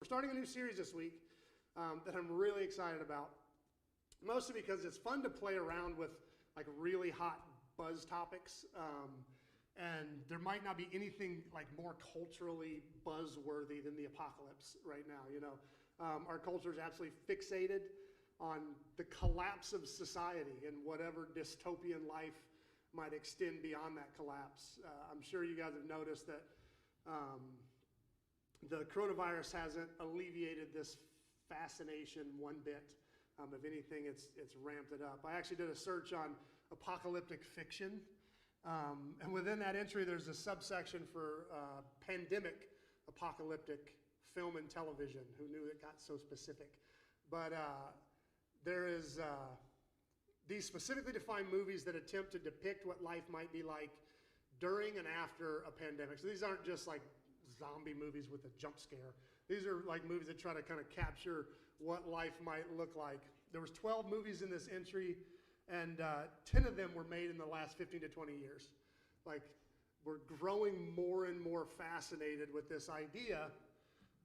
We're starting a new series this week that I'm really excited about, mostly because it's fun to play around with like really hot buzz topics, and there might not be anything like more culturally buzzworthy than the apocalypse right now. Our culture is absolutely fixated on the collapse of society and whatever dystopian life might extend beyond that collapse. I'm sure you guys have noticed that the coronavirus hasn't alleviated this fascination one bit. If anything, it's ramped it up. I actually did a search on apocalyptic fiction, and within that entry, there's a subsection for pandemic apocalyptic film and television. Who knew it got so specific? But there is these specifically defined movies that attempt to depict what life might be like during and after a pandemic. So these aren't just like zombie movies with a jump scare. These are like movies that try to kind of capture what life might look like. There was 12 movies in this entry, and 10 of them were made in the last 15 to 20 years. Like, we're growing more and more fascinated with this idea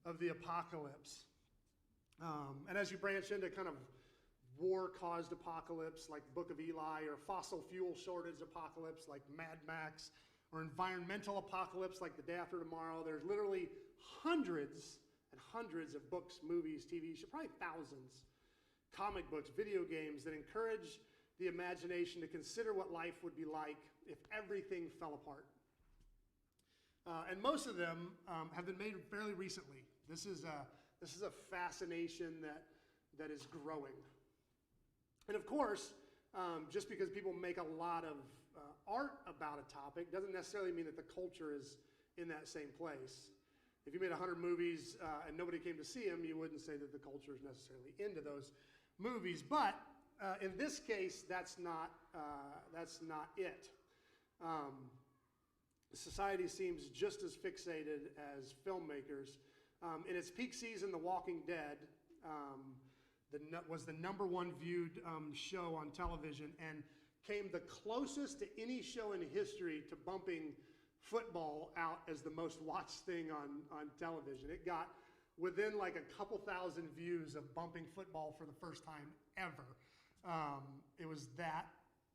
of the apocalypse. And as you branch into kind of war-caused apocalypse, like Book of Eli, or fossil fuel shortage apocalypse, like Mad Max, or environmental apocalypse, like The Day After Tomorrow, there's literally hundreds and hundreds of books, movies, TV shows, probably thousands, comic books, video games that encourage the imagination to consider what life would be like if everything fell apart. And most of them have been made fairly recently. This is a fascination that is growing. And of course, just because people make a lot of art about a topic doesn't necessarily mean that the culture is in that same place. If you made 100 movies and nobody came to see them, you wouldn't say that the culture is necessarily into those movies. But in this case, that's not it. Society seems just as fixated as filmmakers. In its peak season, The Walking Dead was the #1 viewed show on television and came the closest to any show in history to bumping football out as the most watched thing on television. It got within like a couple thousand views of bumping football for the first time ever. It was that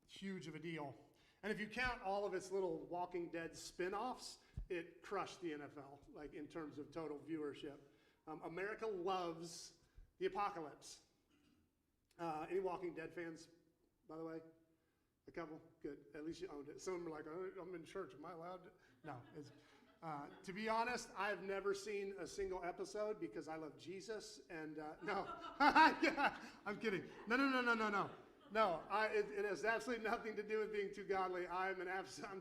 huge of a deal. And if you count all of its little Walking Dead spin-offs, it crushed the NFL, like in terms of total viewership. America loves the apocalypse. Any Walking Dead fans, by the way? A couple? Good. At least you owned it. Some of them are like, oh, I'm in church. Am I allowed to? No. To be honest, I've never seen a single episode because I love Jesus. And no. I'm kidding. No. No, it has absolutely nothing to do with being too godly. I'm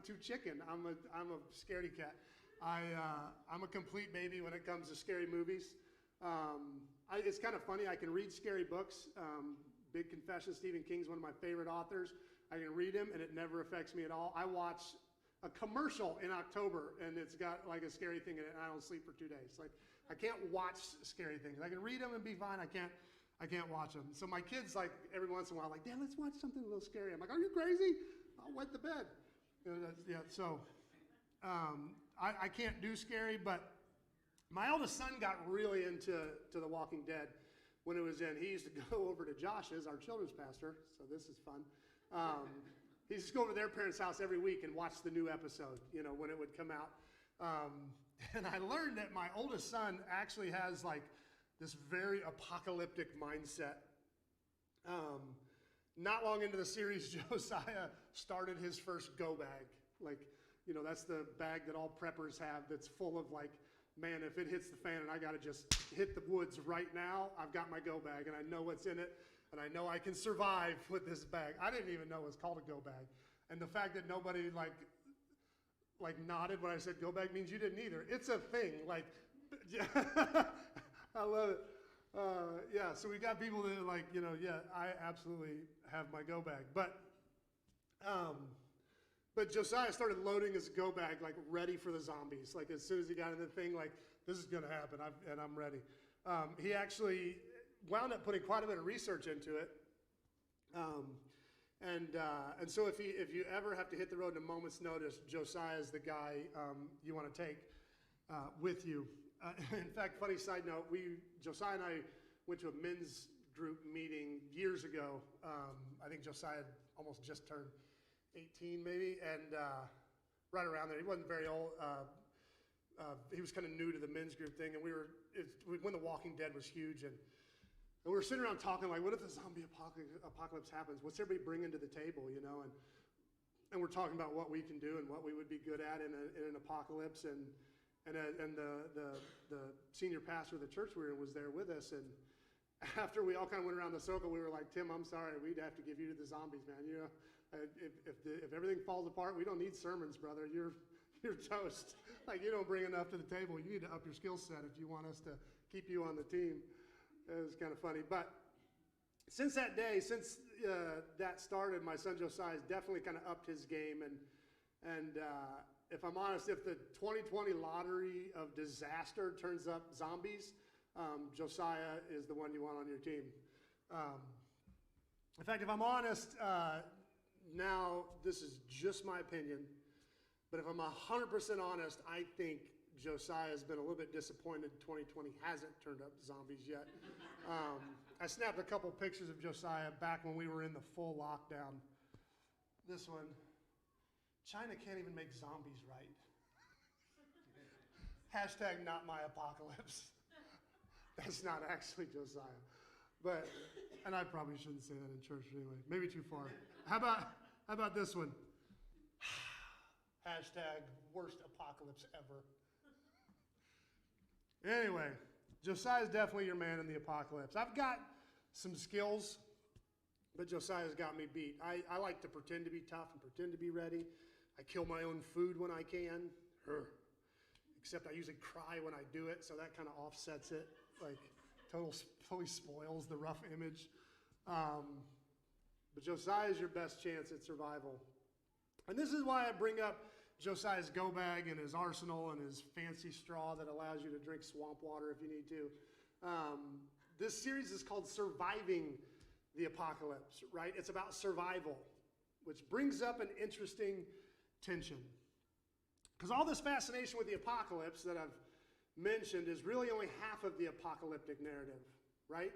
too chicken. I'm a scaredy cat. I'm a complete baby when it comes to scary movies. It's kind of funny. I can read scary books. Big Confession, Stephen King's one of my favorite authors. I can read him, and it never affects me at all. I watch a commercial in October, and it's got like a scary thing in it, and I don't sleep for 2 days. Like, I can't watch scary things. I can read them and be fine. I can't watch them. So my kids, like, every once in a while, like, Dad, let's watch something a little scary. I'm like, are you crazy? I'll wet the bed. I can't do scary, but my oldest son got really into The Walking Dead when it was in. He used to go over to Josh's, our children's pastor, so this is fun. He used to go over to their parents' house every week and watch the new episode, when it would come out. And I learned that my oldest son actually has like this very apocalyptic mindset. Not long into the series, Josiah started his first go bag. Like, that's the bag that all preppers have that's full of like, man, if it hits the fan and I got to just hit the woods right now, I've got my go bag and I know what's in it and I know I can survive with this bag. I didn't even know it was called a go bag. And the fact that nobody like nodded when I said go bag means you didn't either. It's a thing. Like, I love it. So we got people that are like, I absolutely have my go bag. But Josiah started loading his go bag, like ready for the zombies. Like as soon as he got in the thing, like this is gonna happen, and I'm ready. He actually wound up putting quite a bit of research into it. And so if you ever have to hit the road in a moment's notice, Josiah is the guy you want to take with you. In fact, funny side note, Josiah and I went to a men's group meeting years ago. I think Josiah had almost just turned 18 maybe, and right around there. He wasn't very old. He was kind of new to the men's group thing, and when The Walking Dead was huge, and we were sitting around talking like, what if the zombie apocalypse happens? What's everybody bringing to the table, you know? And we're talking about what we can do and what we would be good at in an apocalypse, and the senior pastor of the church we were in was there with us, and after we all kind of went around the circle, we were like, Tim, I'm sorry, we'd have to give you to the zombies, man. You know, if everything falls apart, we don't need sermons, brother. You're toast. Like, you don't bring enough to the table. You need to up your skill set if you want us to keep you on the team. It was kind of funny. But since that day, since that started, my son Josiah has definitely kind of upped his game. And if I'm honest, if the 2020 lottery of disaster turns up zombies, Josiah is the one you want on your team. In fact, if I'm honest, now this is just my opinion, but if I'm 100% honest, I think Josiah has been a little bit disappointed 2020 hasn't turned up zombies yet. I snapped a couple pictures of Josiah back when we were in the full lockdown. This one, China can't even make zombies right. Hashtag not my apocalypse. That's not actually Josiah. But, and I probably shouldn't say that in church anyway. Maybe too far. How about this one? Hashtag worst apocalypse ever. Anyway, Josiah's definitely your man in the apocalypse. I've got some skills, but Josiah's got me beat. I like to pretend to be tough and pretend to be ready. I kill my own food when I can. Except I usually cry when I do it, so that kind of offsets it. Like, totally spoils the rough image. But Josiah is your best chance at survival. And this is why I bring up Josiah's go bag and his arsenal and his fancy straw that allows you to drink swamp water if you need to. This series is called Surviving the Apocalypse, right? It's about survival, which brings up an interesting tension. Because all this fascination with the apocalypse that I've mentioned is really only half of the apocalyptic narrative, right?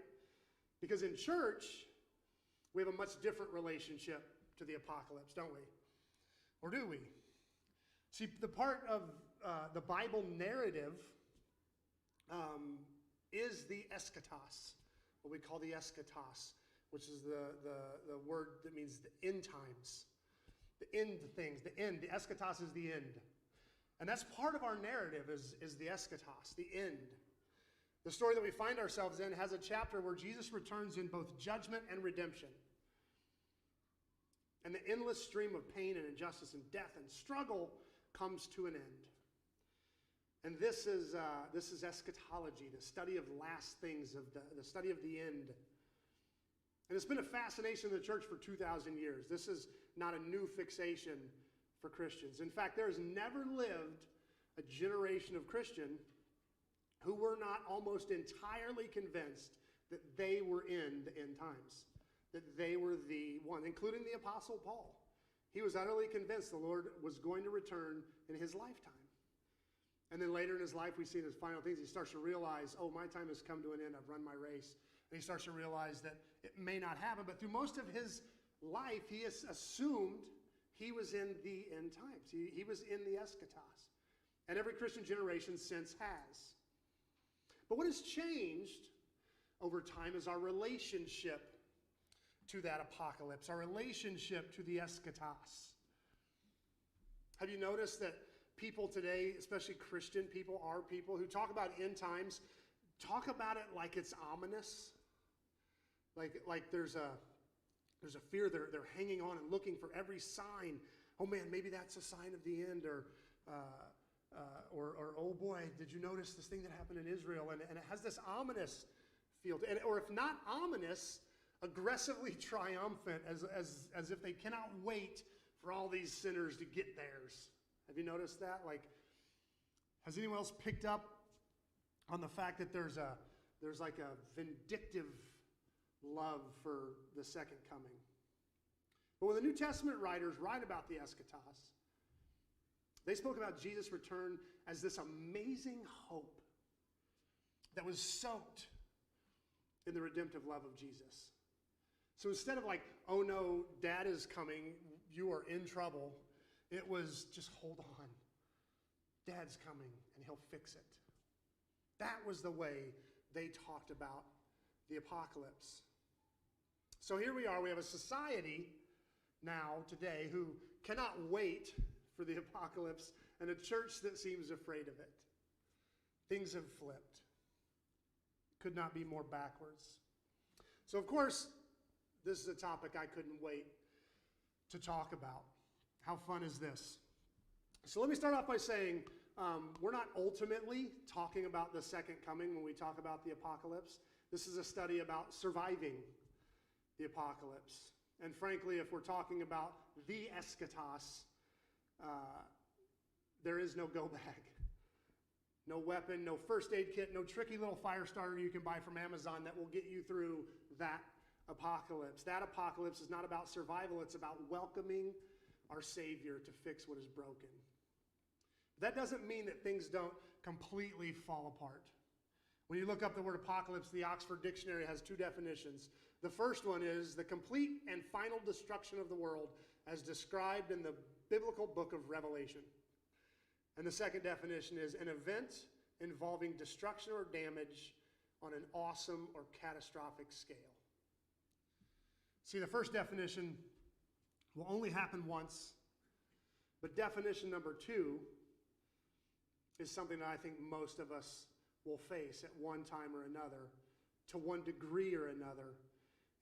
Because in church, we have a much different relationship to the apocalypse, don't we? Or do we? See, the part of the Bible narrative is the eschatos, what we call the eschatos, which is the word that means the end times, the end things, the end. The eschatos is the end. And that's part of our narrative is the eschatos, the end. The story that we find ourselves in has a chapter where Jesus returns in both judgment and redemption. And the endless stream of pain and injustice and death and struggle comes to an end. And this is eschatology, the study of last things, of the study of the end. And it's been a fascination in the church for 2,000 years. This is not a new fixation for Christians. In fact, there has never lived a generation of Christian who were not almost entirely convinced that they were in the end times, that they were the one, including the Apostle Paul. He was utterly convinced the Lord was going to return in his lifetime. And then later in his life, we see in his final things, he starts to realize, oh, my time has come to an end. I've run my race. And he starts to realize that it may not happen. But through most of his life, he has assumed he was in the end times. He was in the eschatos. And every Christian generation since has. But what has changed over time is our relationship to that apocalypse, our relationship to the eschatos. Have you noticed that people today, especially Christian people, our people who talk about end times, talk about it like it's ominous? Like there's a fear they're hanging on and looking for every sign. Oh man, maybe that's a sign of the end, or oh boy, did you notice this thing that happened in Israel? And it has this ominous feel to it, or if not ominous, aggressively triumphant, as if they cannot wait for all these sinners to get theirs. Have you noticed that? Like, has anyone else picked up on the fact that there's like a vindictive love for the second coming? But when the New Testament writers write about the eschatos, they spoke about Jesus' return as this amazing hope that was soaked in the redemptive love of Jesus. So instead of like, oh no, dad is coming, you are in trouble, it was just hold on. Dad's coming and he'll fix it. That was the way they talked about the apocalypse. So here we are, we have a society now, today, who cannot wait for the apocalypse, and a church that seems afraid of it. Things have flipped. Could not be more backwards. So of course, this is a topic I couldn't wait to talk about. How fun is this? So let me start off by saying, we're not ultimately talking about the second coming when we talk about the apocalypse. This is a study about surviving the apocalypse. And frankly, if we're talking about the eschatos, there is no go bag. No weapon, no first aid kit, no tricky little fire starter you can buy from Amazon that will get you through that apocalypse. That apocalypse is not about survival, it's about welcoming our Savior to fix what is broken. That doesn't mean that things don't completely fall apart. When you look up the word apocalypse, the Oxford Dictionary has two definitions. The first one is the complete and final destruction of the world as described in the biblical book of Revelation. And the second definition is an event involving destruction or damage on an awesome or catastrophic scale. See, the first definition will only happen once, but definition number two is something that I think most of us will face at one time or another, to one degree or another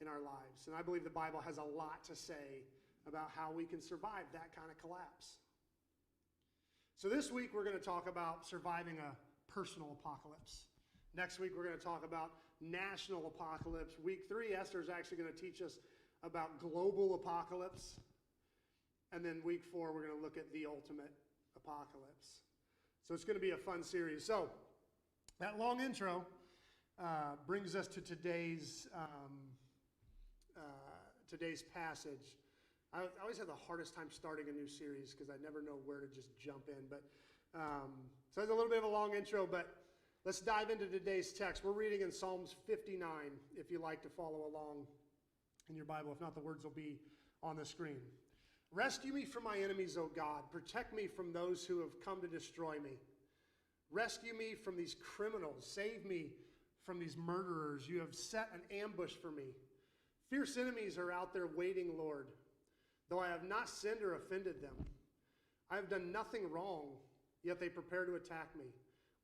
in our lives. And I believe the Bible has a lot to say about how we can survive that kind of collapse. So this week we're going to talk about surviving a personal apocalypse. Next week we're going to talk about national apocalypse. Week 3, Esther is actually going to teach us about global apocalypse. And then week 4 we're going to look at the ultimate apocalypse. So it's going to be a fun series. So that long intro brings us to today's passage. I always have the hardest time starting a new series because I never know where to just jump in. But so it's a little bit of a long intro, but let's dive into today's text. We're reading in Psalms 59, if you like to follow along in your Bible. If not, the words will be on the screen. Rescue me from my enemies, O God. Protect me from those who have come to destroy me. Rescue me from these criminals. Save me from these murderers. You have set an ambush for me. Fierce enemies are out there waiting, Lord. Though I have not sinned or offended them. I have done nothing wrong, yet they prepare to attack me.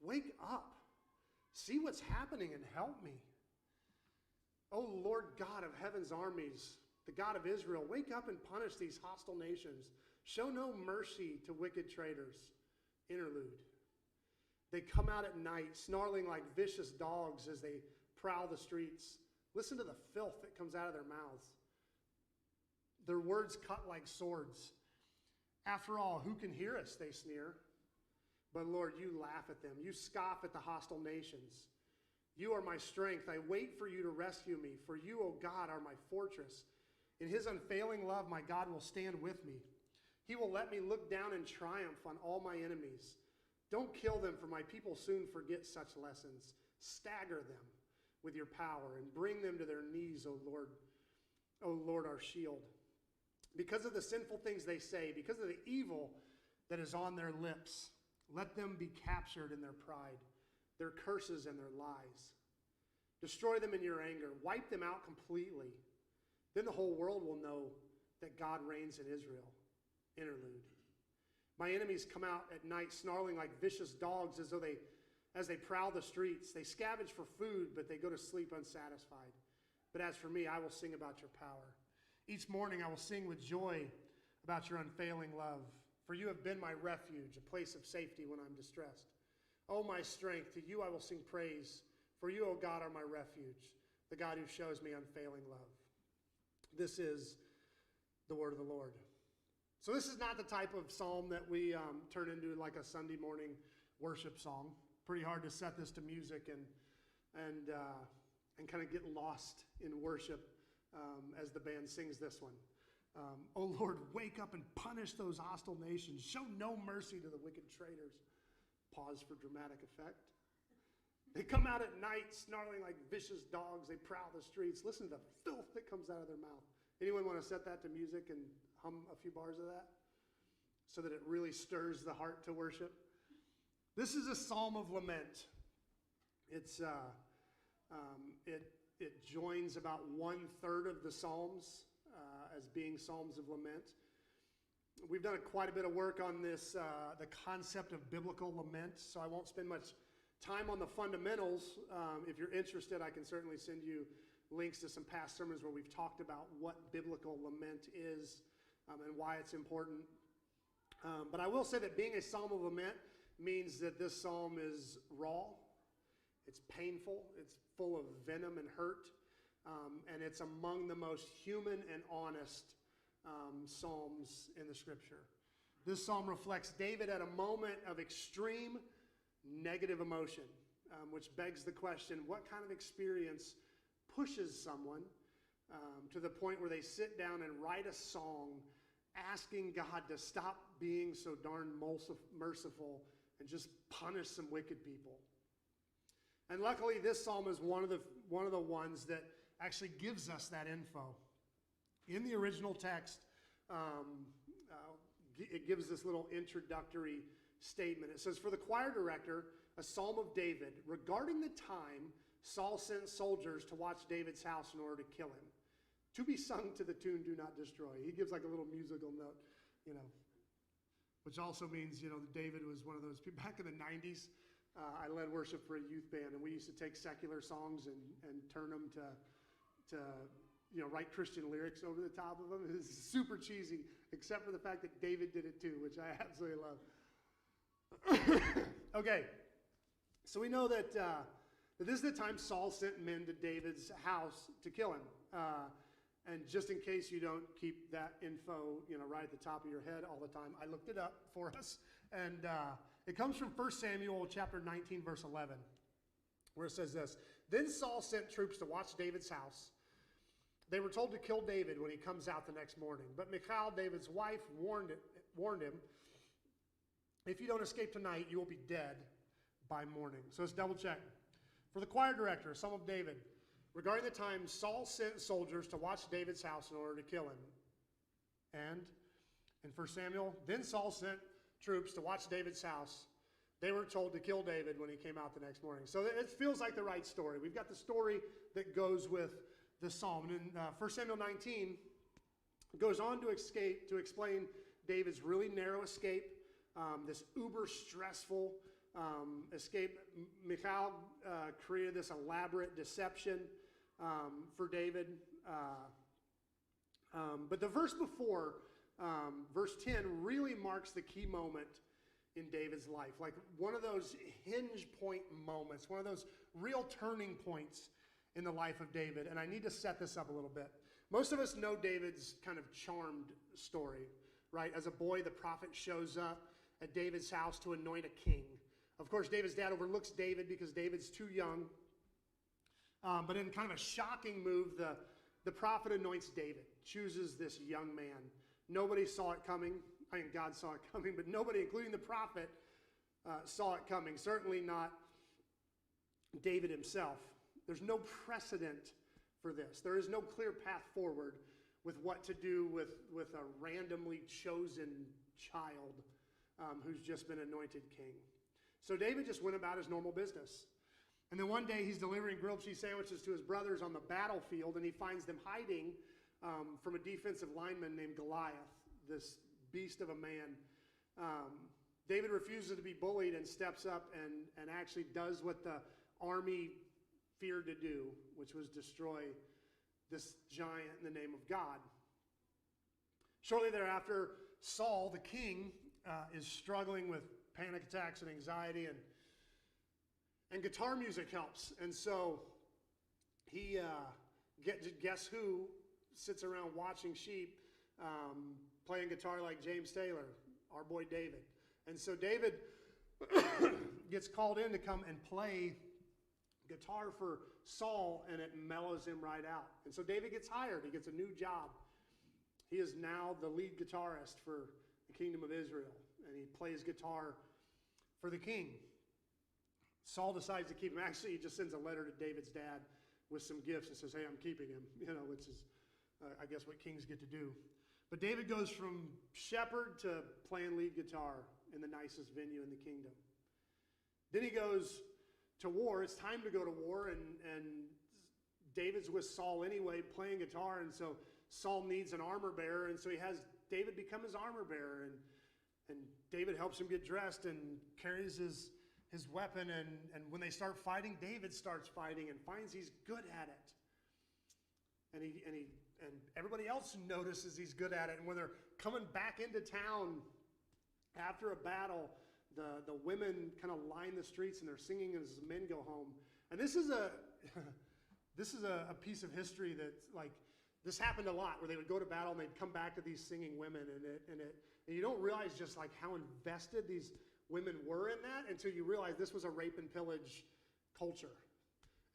Wake up. See what's happening and help me. O Lord God of heaven's armies, the God of Israel, wake up and punish these hostile nations. Show no mercy to wicked traitors. Interlude. They come out at night, snarling like vicious dogs as they prowl the streets. Listen to the filth that comes out of their mouths. Their words cut like swords. After all, who can hear us, they sneer. But Lord, you laugh at them. You scoff at the hostile nations. You are my strength. I wait for you to rescue me. For you, O God, are my fortress. In his unfailing love, my God will stand with me. He will let me look down in triumph on all my enemies. Don't kill them, for my people soon forget such lessons. Stagger them with your power and bring them to their knees, O Lord, our shield. Because of the sinful things they say, because of the evil that is on their lips, let them be captured in their pride, their curses and their lies. Destroy them in your anger. Wipe them out completely. Then the whole world will know that God reigns in Israel. Interlude. My enemies come out at night snarling like vicious dogs as they prowl the streets. They scavenge for food, but they go to sleep unsatisfied. But as for me, I will sing about your power. Each morning I will sing with joy about your unfailing love. For you have been my refuge, a place of safety when I'm distressed. O my strength, to you I will sing praise. For you, O God, are my refuge, the God who shows me unfailing love. This is the word of the Lord. So this is not the type of psalm that we turn into like a Sunday morning worship song. Pretty hard to set this to music and kind of get lost in worship as the band sings this one. O Lord, wake up and punish those hostile nations. Show no mercy to the wicked traitors. Pause for dramatic effect. They come out at night snarling like vicious dogs. They prowl the streets. Listen to the filth that comes out of their mouth. Anyone want to set that to music and hum a few bars of that so that it really stirs the heart to worship? This is a psalm of lament. It joins about 1/3 of the Psalms as being psalms of lament. We've done quite a bit of work on this, the concept of biblical lament, so I won't spend much time on the fundamentals. If you're interested, I can certainly send you links to some past sermons where we've talked about what biblical lament is and why it's important. But I will say that being a psalm of lament means that this psalm is raw, it's painful, it's full of venom and hurt, and it's among the most human and honest psalms in the scripture. This psalm reflects David at a moment of extreme negative emotion, which begs the question, what kind of experience pushes someone to the point where they sit down and write a song asking God to stop being so darn merciful and just punish some wicked people? And luckily, this psalm is one of the ones that actually gives us that info. In the original text, it gives this little introductory statement. It says, "For the choir director, a psalm of David, regarding the time Saul sent soldiers to watch David's house in order to kill him, to be sung to the tune, Do Not Destroy." He gives like a little musical note, which also means, David was one of those people. Back in the 90s, I led worship for a youth band, and we used to take secular songs and turn them to write Christian lyrics over the top of them. It was super cheesy, except for the fact that David did it too, which I absolutely love. Okay, so we know that this is the time Saul sent men to David's house to kill him. And just in case you don't keep that info, right at the top of your head all the time, I looked it up for us. And it comes from 1 Samuel chapter 19, verse 11, where it says this: "Then Saul sent troops to watch David's house. They were told to kill David when he comes out the next morning. But Michal, David's wife, warned him, 'If you don't escape tonight, you will be dead by morning.'" So let's double check. For the choir director, Psalm of David, regarding the time Saul sent soldiers to watch David's house in order to kill him. And in 1 Samuel, then Saul sent troops to watch David's house. They were told to kill David when he came out the next morning. So it feels like the right story. We've got the story that goes with the psalm. And in 1 Samuel 19, it goes on to explain David's really narrow escape, this uber stressful escape. Michal created this elaborate deception for David. But the verse before, verse 10, really marks the key moment in David's life. Like one of those hinge point moments, one of those real turning points in the life of David. And I need to set this up a little bit. Most of us know David's kind of charmed story, right? As a boy, the prophet shows up at David's house to anoint a king. Of course, David's dad overlooks David because David's too young. But in kind of a shocking move, the prophet anoints David, chooses this young man. Nobody saw it coming. I mean, God saw it coming, but nobody, including the prophet, saw it coming. Certainly not David himself. There's no precedent for this. There is no clear path forward with what to do with a randomly chosen child who's just been anointed king. So David just went about his normal business. And then one day he's delivering grilled cheese sandwiches to his brothers on the battlefield, and he finds them hiding from a defensive lineman named Goliath, this beast of a man. David refuses to be bullied and steps up and actually does what the army feared to do, which was destroy this giant in the name of God. Shortly thereafter, Saul, the king, is struggling with panic attacks and anxiety, and guitar music helps. And so he, guess who sits around watching sheep, playing guitar like James Taylor, our boy David. And so David gets called in to come and play guitar for Saul, and it mellows him right out. And so David gets hired. He gets a new job. He is now the lead guitarist for the kingdom of Israel, and he plays guitar for the king. Saul decides to keep him. Actually, he just sends a letter to David's dad with some gifts and says, hey, I'm keeping him, which is, I guess, what kings get to do. But David goes from shepherd to playing lead guitar in the nicest venue in the kingdom. Then he goes to war. It's time to go to war, and David's with Saul anyway, playing guitar, and so Saul needs an armor bearer, and so he has David become his armor bearer, and David helps him get dressed and carries his weapon, and when they start fighting, David starts fighting and finds he's good at it. And everybody else notices he's good at it. And when they're coming back into town after a battle, the women kind of line the streets and they're singing as the men go home. And this is a piece of history that, like, this happened a lot, where they would go to battle and they'd come back to these singing women, and you don't realize just like how invested these women were in that until you realize this was a rape and pillage culture.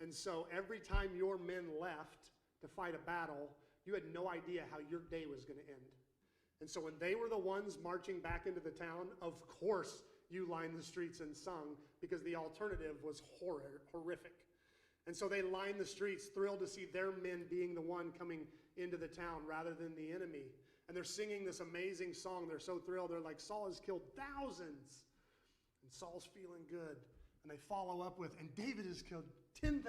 And so every time your men left to fight a battle, you had no idea how your day was going to end. And so when they were the ones marching back into the town, of course you lined the streets and sung, because the alternative was horrific. And so they lined the streets, thrilled to see their men being the one coming into the town rather than the enemy. And they're singing this amazing song. They're so thrilled. They're like, Saul has killed thousands. And Saul's feeling good. And they follow up with, and David has killed 10,000s.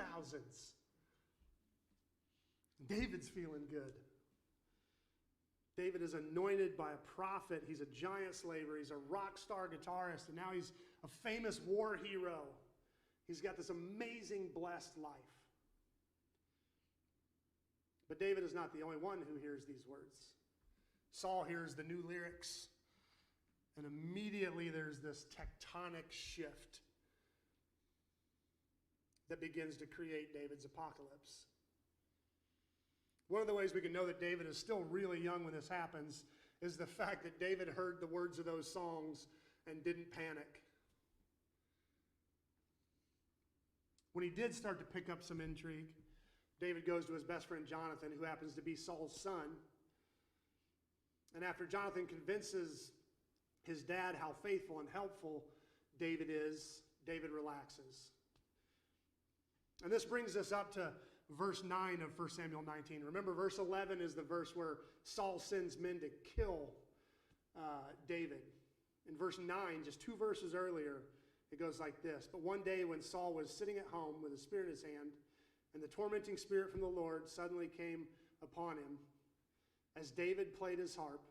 David's feeling good. David is anointed by a prophet. He's a giant slaver. He's a rock star guitarist. And now he's a famous war hero. He's got this amazing, blessed life. But David is not the only one who hears these words. Saul hears the new lyrics. And immediately there's this tectonic shift that begins to create David's apocalypse. One of the ways we can know that David is still really young when this happens is the fact that David heard the words of those songs and didn't panic. When he did start to pick up some intrigue, David goes to his best friend Jonathan, who happens to be Saul's son. And after Jonathan convinces his dad how faithful and helpful David is, David relaxes. And this brings us up to verse 9 of 1 Samuel 19. Remember, verse 11 is the verse where Saul sends men to kill David. In verse 9, just 2 verses earlier, it goes like this. But one day when Saul was sitting at home with a spear in his hand, and the tormenting spirit from the Lord suddenly came upon him, as David played his harp,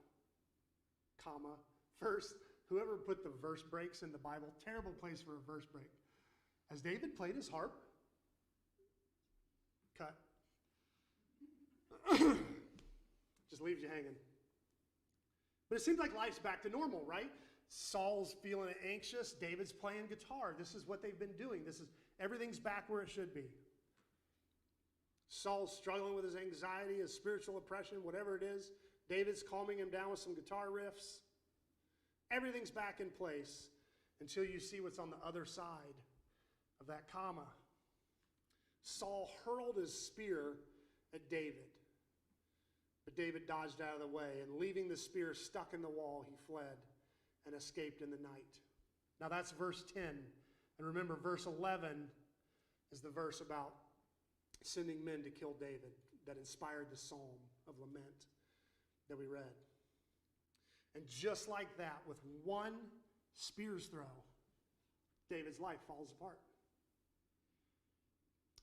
comma, first, whoever put the verse breaks in the Bible, terrible place for a verse break. As David played his harp, cut. Just leaves you hanging. But it seems like life's back to normal, right? Saul's feeling anxious. David's playing guitar. This is what they've been doing. Everything's back where it should be. Saul's struggling with his anxiety, his spiritual oppression, whatever it is. David's calming him down with some guitar riffs. Everything's back in place until you see what's on the other side of that comma. Saul hurled his spear at David. But David dodged out of the way, and leaving the spear stuck in the wall, he fled and escaped in the night. Now that's verse 10. And remember, verse 11 is the verse about sending men to kill David that inspired the psalm of lament that we read. And just like that, with one spear's throw, David's life falls apart.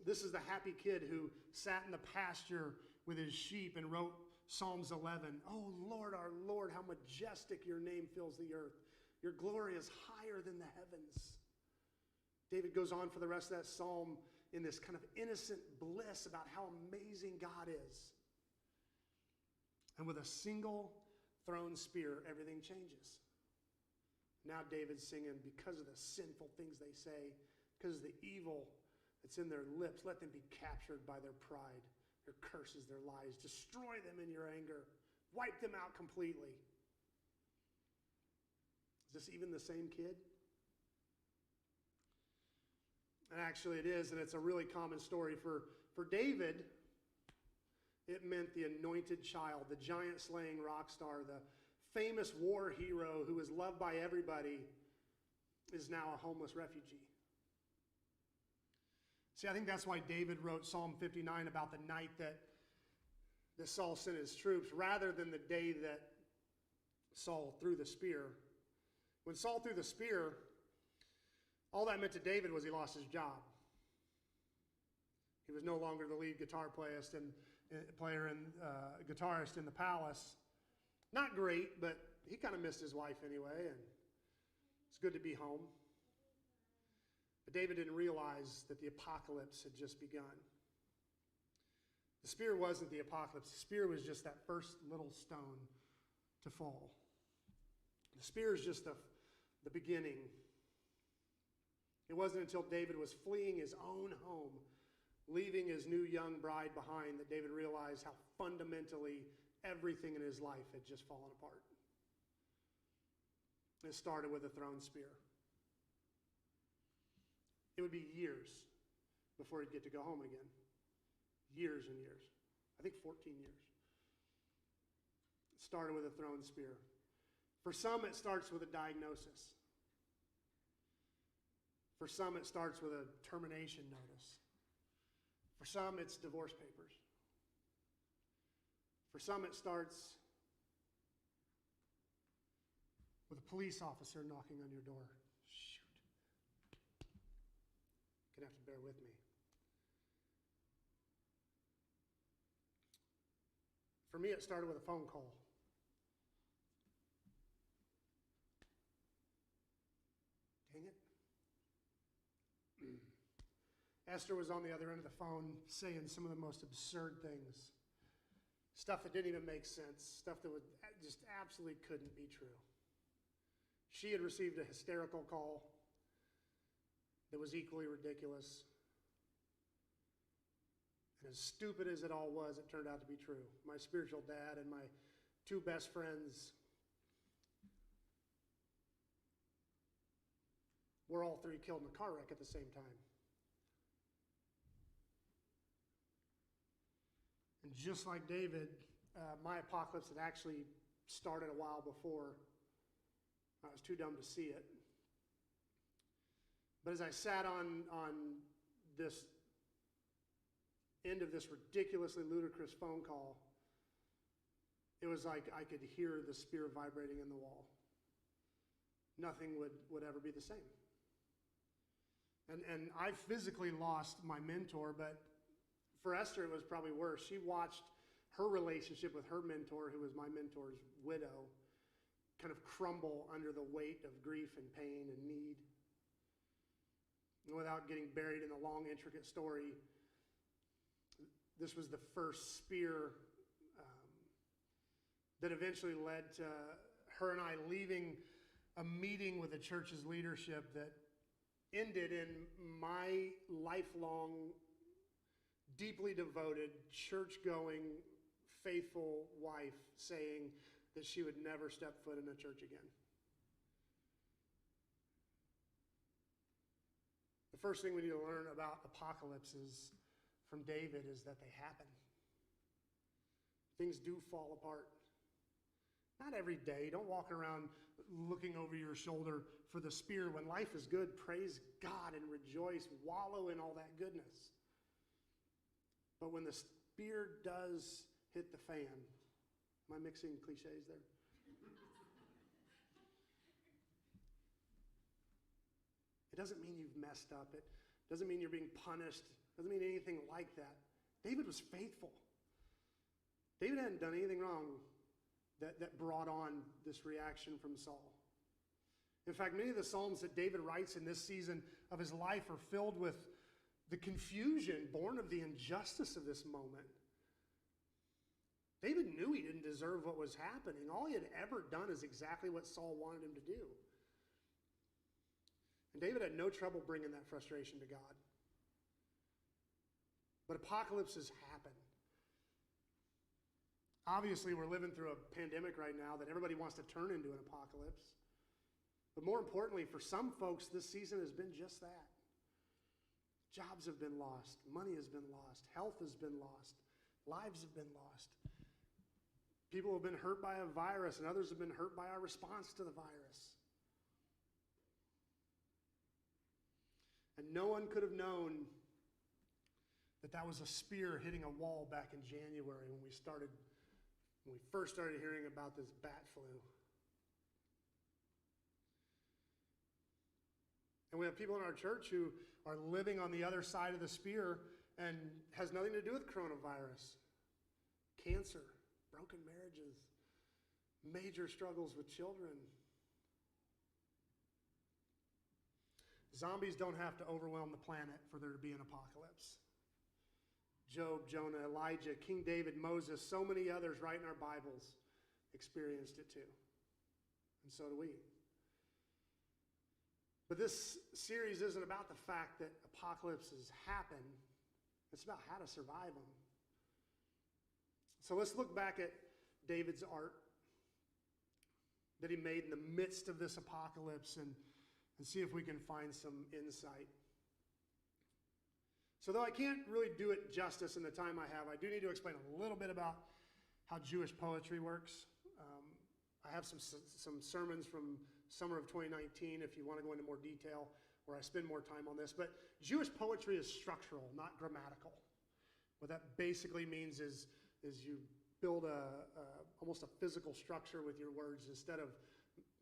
This is the happy kid who sat in the pasture with his sheep and wrote Psalms 11. Oh, Lord, our Lord, how majestic your name fills the earth. Your glory is higher than the heavens. David goes on for the rest of that psalm in this kind of innocent bliss about how amazing God is. And with a single thrown spear, everything changes. Now David's singing, because of the sinful things they say, because of the evil that's in their lips, let them be captured by their pride, their curses, their lies. Destroy them in your anger. Wipe them out completely. Is this even the same kid? And actually it is, and it's a really common story. For David, it meant the anointed child, the giant-slaying rock star, the famous war hero who is loved by everybody, is now a homeless refugee. See, I think that's why David wrote Psalm 59 about the night that Saul sent his troops, rather than the day that Saul threw the spear. When Saul threw the spear, all that meant to David was he lost his job. He was no longer the lead guitar guitarist in the palace. Not great, but he kind of missed his wife anyway, and it's good to be home. But David didn't realize that the apocalypse had just begun. The spear wasn't the apocalypse. The spear was just that first little stone to fall. The spear is just the beginning. It wasn't until David was fleeing his own home, leaving his new young bride behind, that David realized how fundamentally everything in his life had just fallen apart. It started with a thrown spear. It would be years before he'd get to go home again. Years and years. I think 14 years. It started with a thrown spear. For some, it starts with a diagnosis. For some, it starts with a termination notice. For some, it's divorce papers. For some, it starts with a police officer knocking on your door. Shoot. You're going to have to bear with me. For me, it started with a phone call. Dang it. Esther was on the other end of the phone saying some of the most absurd things. Stuff that didn't even make sense. Stuff that just absolutely couldn't be true. She had received a hysterical call that was equally ridiculous. And as stupid as it all was, it turned out to be true. My spiritual dad and my two best friends were all three killed in a car wreck at the same time. And just like David, my apocalypse had actually started a while before. I was too dumb to see it. But as I sat on this end of this ridiculously ludicrous phone call, it was like I could hear the spear vibrating in the wall. Nothing would ever be the same. And I physically lost my mentor, but for Esther, it was probably worse. She watched her relationship with her mentor, who was my mentor's widow, kind of crumble under the weight of grief and pain and need. And without getting buried in a long, intricate story, this was the first spear that eventually led to her and I leaving a meeting with the church's leadership that ended in my lifelong, deeply devoted, church-going, faithful wife saying that she would never step foot in a church again. The first thing we need to learn about apocalypses from David is that they happen. Things do fall apart. Not every day. Don't walk around looking over your shoulder for the spear. When life is good, praise God and rejoice. Wallow in all that goodness. But when the spear does hit the fan, am I mixing cliches there? It doesn't mean you've messed up. It doesn't mean you're being punished. It doesn't mean anything like that. David was faithful. David hadn't done anything wrong that brought on this reaction from Saul. In fact, many of the Psalms that David writes in this season of his life are filled with the confusion born of the injustice of this moment. David knew he didn't deserve what was happening. All he had ever done is exactly what Saul wanted him to do. And David had no trouble bringing that frustration to God. But apocalypses happen. Obviously, we're living through a pandemic right now that everybody wants to turn into an apocalypse. But more importantly, for some folks, this season has been just that. Jobs have been lost. Money has been lost. Health has been lost. Lives have been lost. People have been hurt by a virus, and others have been hurt by our response to the virus. And no one could have known that was a spear hitting a wall back in January when we first started hearing about this bat flu. And we have people in our church who are living on the other side of the spear and has nothing to do with coronavirus. Cancer, broken marriages, major struggles with children. Zombies don't have to overwhelm the planet for there to be an apocalypse. Job, Jonah, Elijah, King David, Moses, so many others right in our Bibles experienced it too. And so do we. But this series isn't about the fact that apocalypses happen. It's about how to survive them. So let's look back at David's art that he made in the midst of this apocalypse and see if we can find some insight. So though I can't really do it justice in the time I have, I do need to explain a little bit about how Jewish poetry works. I have some sermons from summer of 2019 if you want to go into more detail, where I spend more time on this. But Jewish poetry is structural, not grammatical. What that basically means is you build almost a physical structure with your words instead of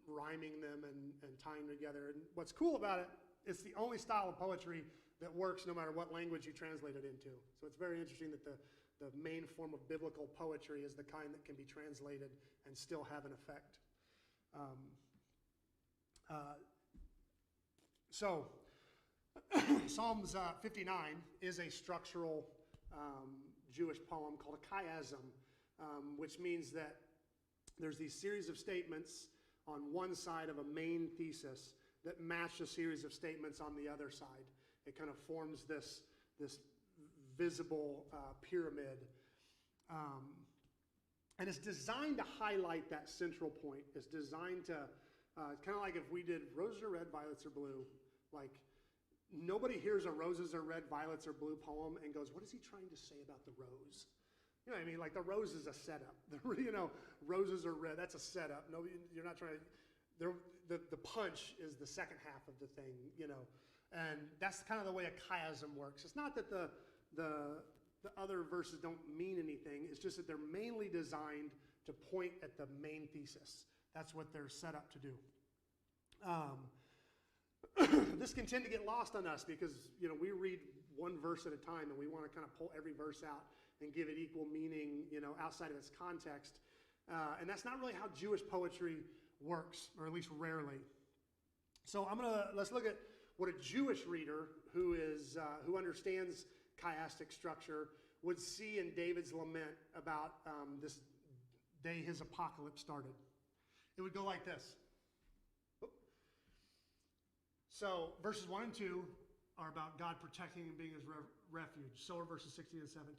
rhyming them and tying together. And what's cool about it, it's the only style of poetry that works no matter what language you translate it into. So it's very interesting that the main form of biblical poetry is the kind that can be translated and still have an effect. So Psalms 59 is a structural Jewish poem called a chiasm, which means that there's these series of statements on one side of a main thesis that match a series of statements on the other side. It kind of forms this visible pyramid. And it's designed to highlight that central point. It's designed to, kind of like if we did roses are red, violets are blue. Like, nobody hears a roses are red, violets are blue poem and goes, what is he trying to say about the rose? You know what I mean? Like, the rose is a setup. Roses are red, that's a setup. No, you're not trying to, the punch is the second half of the thing, And that's kind of the way a chiasm works. It's not that the other verses don't mean anything. It's just that they're mainly designed to point at the main thesis. That's what they're set up to do. This can tend to get lost on us because, we read one verse at a time and we want to kind of pull every verse out and give it equal meaning, outside of its context. And that's not really how Jewish poetry works, or at least rarely. So let's look at what a Jewish reader who understands chiastic structure would see in David's lament about this day his apocalypse started. It would go like this. So verses 1 and 2 are about God protecting and being his refuge. So are verses 16 and 17.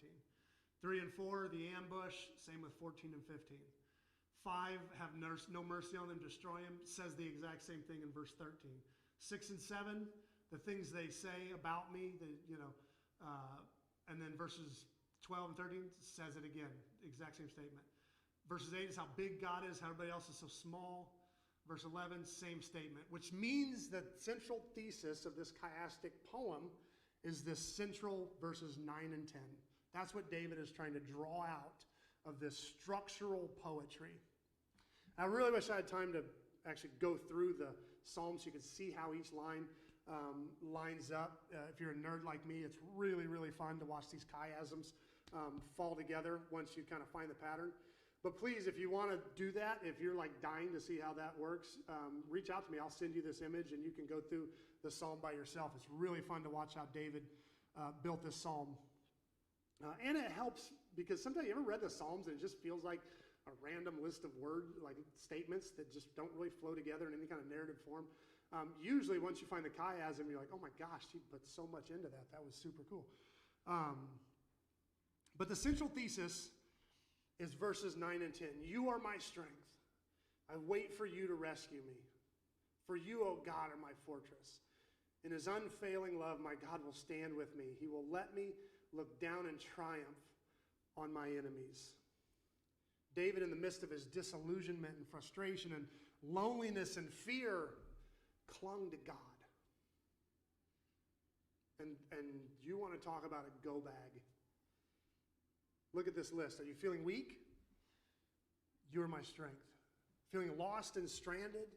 3 and 4, the ambush. Same with 14 and 15. 5, have no mercy on them, destroy them. Says the exact same thing in verse 13. 6 and 7, the things they say about me, and then verses 12 and 13 says it again, exact same statement. Verses 8 is how big God is, how everybody else is so small. Verse 11, same statement, which means the central thesis of this chiastic poem is this central verses 9 and 10. That's what David is trying to draw out of this structural poetry. I really wish I had time to actually go through the Psalms so you could see how each line lines up. If you're a nerd like me, it's really, really fun to watch these chiasms fall together once you kind of find the pattern. But please, if you want to do that, if you're like dying to see how that works, reach out to me. I'll send you this image and you can go through the psalm by yourself. It's really fun to watch how David built this psalm. And it helps because sometimes you ever read the Psalms and it just feels like a random list of like statements that just don't really flow together in any kind of narrative form. Usually once you find the chiasm, you're like, oh my gosh, he put so much into that. That was super cool. But the central thesis is verses 9 and 10. You are my strength. I wait for you to rescue me. For you, O God, are my fortress. In his unfailing love, my God will stand with me. He will let me look down in triumph on my enemies. David, in the midst of his disillusionment and frustration and loneliness and fear, clung to God. And you want to talk about a go bag. Look at this list. Are you feeling weak? You're my strength. Feeling lost and stranded?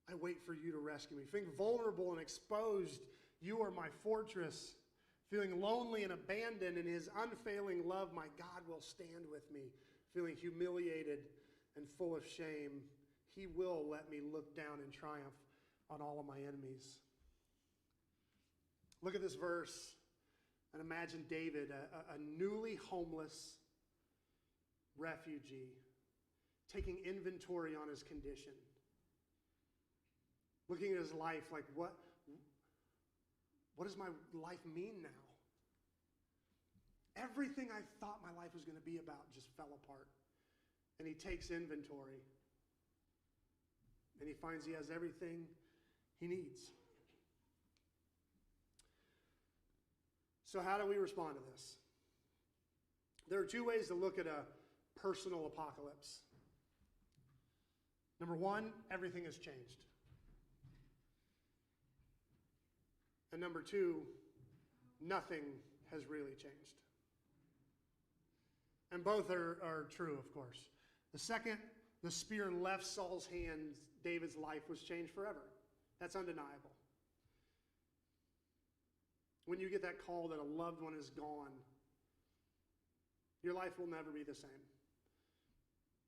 I wait for you to rescue me. Feeling vulnerable and exposed? You are my fortress. Feeling lonely and abandoned, in his unfailing love, my God will stand with me. Feeling humiliated and full of shame, he will let me look down in triumph on all of my enemies. Look at this verse and imagine David, a newly homeless refugee, taking inventory on his condition. Looking at his life like, what does my life mean now? Everything I thought my life was going to be about just fell apart. And he takes inventory. And he finds he has everything he needs. So how do we respond to this? There are two ways to look at a personal apocalypse. Number one, everything has changed. And number two, nothing has really changed. And both are true, of course. The second the spear left Saul's hands, David's life was changed forever. That's undeniable. When you get that call that a loved one is gone, your life will never be the same.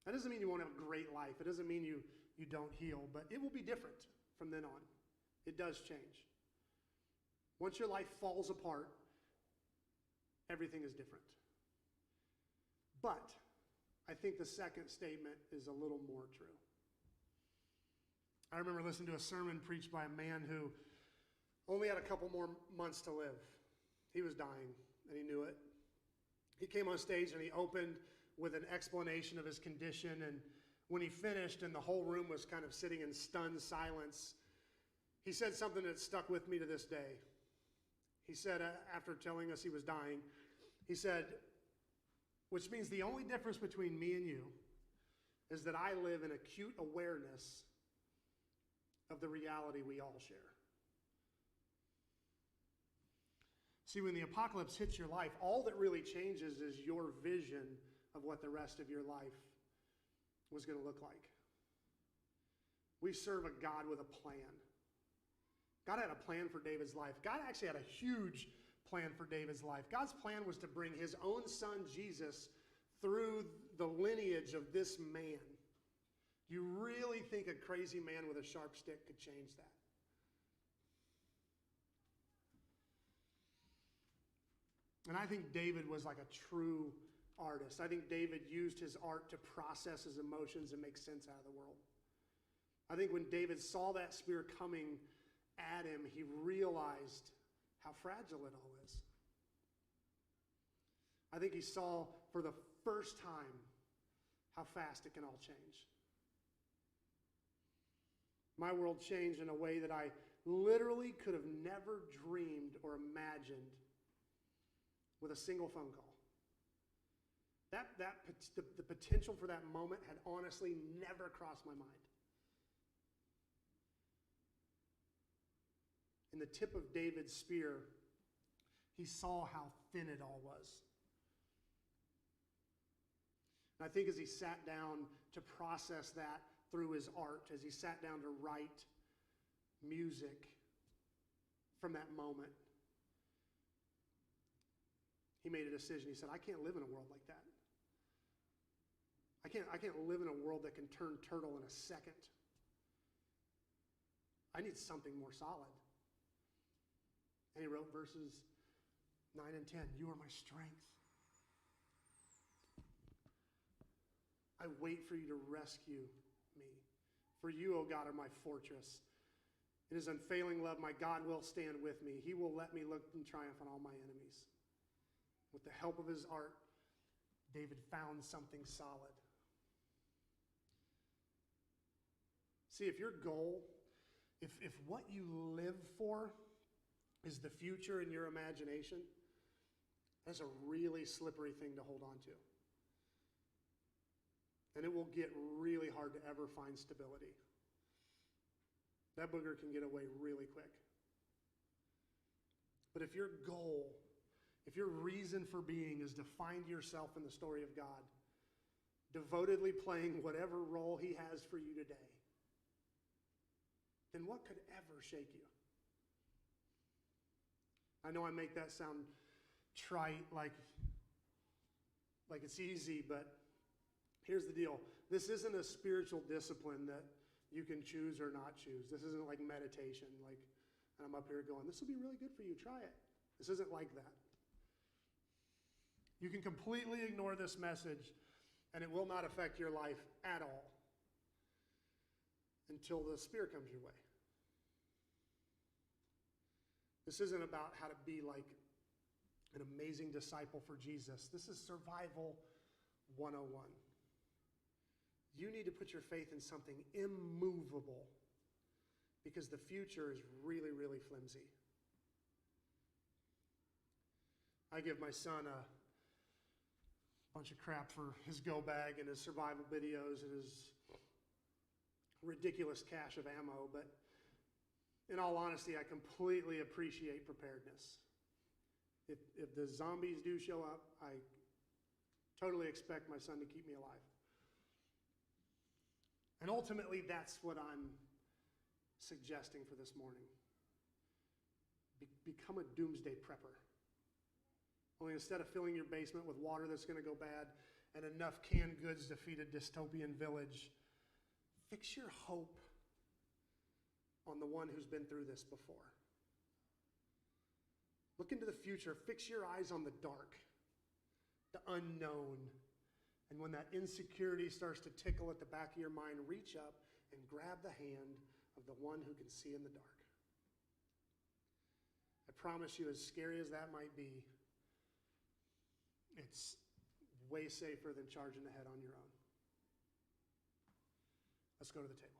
That doesn't mean you won't have a great life. It doesn't mean you don't heal, but it will be different from then on. It does change. Once your life falls apart, everything is different. But I think the second statement is a little more true. I remember listening to a sermon preached by a man who only had a couple more months to live. He was dying, and he knew it. He came on stage and he opened with an explanation of his condition, and when he finished and the whole room was kind of sitting in stunned silence, he said something that stuck with me to this day. He said, after telling us he was dying, he said, which means the only difference between me and you is that I live in acute awareness of the reality we all share. See, when the apocalypse hits your life, all that really changes is your vision of what the rest of your life was going to look like. We serve a God with a plan. God had a plan for David's life. God actually had a huge plan for David's life. God's plan was to bring his own son, Jesus, through the lineage of this man. Do you really think a crazy man with a sharp stick could change that? And I think David was like a true artist. I think David used his art to process his emotions and make sense out of the world. I think when David saw that spear coming at him, he realized how fragile it all is. I think he saw for the first time how fast it can all change. My world changed in a way that I literally could have never dreamed or imagined with a single phone call. The potential for that moment had honestly never crossed my mind. In the tip of David's spear, he saw how thin it all was. And I think as he sat down to process that through his art, as he sat down to write music from that moment, he made a decision. He said, I can't live in a world like that. I can't live in a world that can turn turtle in a second. I need something more solid. And he wrote verses 9 and 10. You are my strength. I wait for you to rescue me. For you, O God, are my fortress. In his unfailing love, my God will stand with me. He will let me look in triumph on all my enemies. With the help of his art, David found something solid. See, if your goal, if what you live for is the future in your imagination, that's a really slippery thing to hold on to. And it will get really hard to ever find stability. That booger can get away really quick. But if your goal, if your reason for being is to find yourself in the story of God, devotedly playing whatever role he has for you today, then what could ever shake you? I know I make that sound trite, like it's easy, but here's the deal. This isn't a spiritual discipline that you can choose or not choose. This isn't like meditation, and I'm up here going, this will be really good for you, try it. This isn't like that. You can completely ignore this message, and it will not affect your life at all until the Spirit comes your way. This isn't about how to be like an amazing disciple for Jesus. This is survival 101. You need to put your faith in something immovable because the future is really, really flimsy. I give my son a bunch of crap for his go bag and his survival videos and his ridiculous cache of ammo, but in all honesty, I completely appreciate preparedness. If the zombies do show up, I totally expect my son to keep me alive. And ultimately, that's what I'm suggesting for this morning. Become a doomsday prepper. Only instead of filling your basement with water that's going to go bad and enough canned goods to feed a dystopian village, fix your hope on the one who's been through this before. Look into the future. Fix your eyes on the dark, the unknown. And when that insecurity starts to tickle at the back of your mind, reach up and grab the hand of the one who can see in the dark. I promise you, as scary as that might be, it's way safer than charging ahead on your own. Let's go to the table.